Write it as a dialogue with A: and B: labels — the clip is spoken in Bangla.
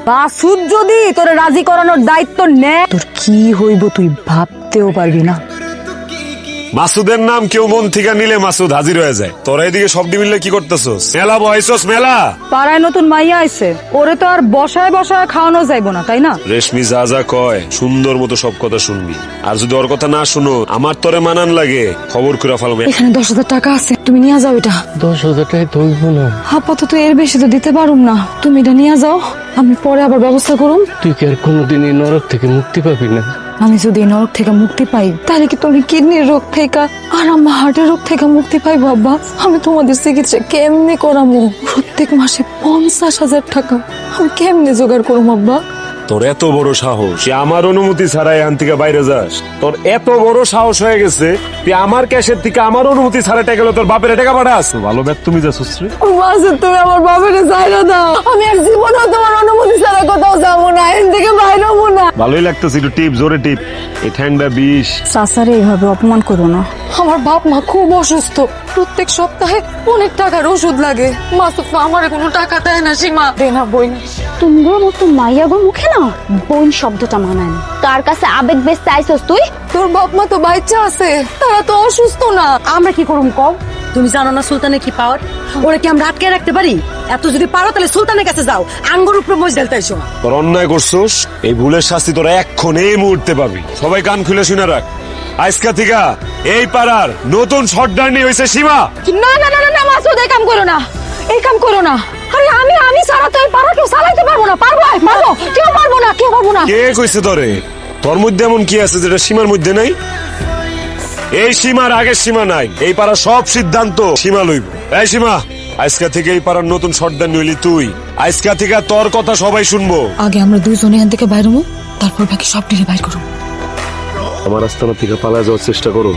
A: মাসুদ যদি তোরে রাজি করানোর দায়িত্ব নেয়, তোর কি হইব তুই ভাবতেও পারবি না।
B: মাসুদের নাম কেউ মন থেকে নিলে মাসুদ হাজির হয়ে যায়। তোরা এদিকে সব মিললে কি করতেছস? মেলা বয়সস মেলা।
A: পাড়ায় নতুন মাইয়া আইছে, ওরে তো আর বসায় বসায় খাওয়ানো যাইব না, তাই না?
B: রেশমি যা যা কয় সুন্দর মতো সব কথা শুনবি, আর যদি ওর কথা না শুনো আমার তোরে মানান লাগে খবর করে ফেলবে।
A: এখানে 10,000 টাকা আছে, তুমি নিয়ে যাও এটা।
C: 10,000 টাকা ধরব না।
A: আপাতত এর বেশি তো দিতে পারুম না, তুমি এটা নিয়ে যাও, আমি পরে আবার ব্যবস্থা করুম।
C: তুই কি আর কোনোদিন এই নরক থেকে মুক্তি পাবি না?
A: আমি যদি এই নরক থেকে মুক্তি পাই, তাহলে কি তুমি কিডনির রোগ থেকে আর আমার হার্টের রোগ থেকে মুক্তি পাইবো আব্বা? আমি তোমাদের চিকিৎসা কেমনে করামো? প্রত্যেক মাসে 50,000 টাকা আমি কেমনে জোগাড় করবো আব্বা?
B: তোর এত বড় সাহস, সে আমার অনুমতি ছাড়াই এখান থেকে বাইরে যাস? তোর এত বড় সাহস হয়ে গেছে তুই আমার ক্যাশের থেকে আমার অনুমতি ছাড়া টাকা গেল তোর বাপের টাকা পাঠাস? ভালো ব্যাট তুমি যা সুশ্রী।
A: মাসুদ, তুমি আমার বাপের যাইরা দাও, আমি আর জীবনেও তোমার অনুমতি ছাড়া কোথাও যাবো না, এর থেকে বাইরে হবো না।
B: ভালোই লাগতেছে, একটু টিপ জোরে টিপ। এই ঠ্যাংটা বিষ।
A: চাচারে এইভাবে অপমান করো না। আমার বাপ মা খুব অসুস্থ, প্রত্যেক সপ্তাহে অনেক টাকার ওষুধ লাগে। মাসুদ তো আমার কোনো টাকা দেয় না, সীমা দে না বই না।
D: তোমার মতো মাইয়াগো মুখে না বোন শব্দটা মানায় না। কার কাছে আবেগ বেশ চাইছস তুই?
A: তোর বাপ মা তো বাচ্চা আছে, তারা তো অসুস্থ না।
E: আমরা কি করুম কও? তুমি জানো না সুলতানের কি পাওয়ার? ওরা কি আমরা আটকে রাখতে পারি? এত যদি পারো তাহলে সুলতানের কাছে যাও, আঙ্গুর উপরে মোজ ঢেলতেছো।
B: তোর অন্যায় করছোস, এই ভুলের শাস্তি তোরা এক্ষণ এই মুহূর্তে পাবি। সবাই কান খুলে শুনে রাখ, আজকা থেকে এই পাড়ার নতুন সর্দারনি হয়েছে সীমা।
A: না না না না মাসুদ, এই কাম করো না, এই কাম করো না। আরে আমি সারা তো এই পাড়া কেউ চালাইতে পারবো না। পারবো কেউ পারবো না, কেউ পারবো না।
B: কে কইছে তোরে? তোর মধ্যে এমন কি আছে যেটা সীমার মধ্যে নাই? এই সীমার আগের সীমা নাই, এই পাড়ার সব সিদ্ধান্ত সীমা লইব। এই সীমা, আজকা থেকে এই পাড়ার নতুন সর্দার নইলি তুই। আজকা থেকে তোর কথা সবাই শুনবো।
A: আগে আমরা দুইজনে এখান থেকে বাইর হবো, তারপর বাকি সব ডিরে বাইর করবো।
B: আমার আস্তানা থেকে পালা যাওয়ার চেষ্টা করো।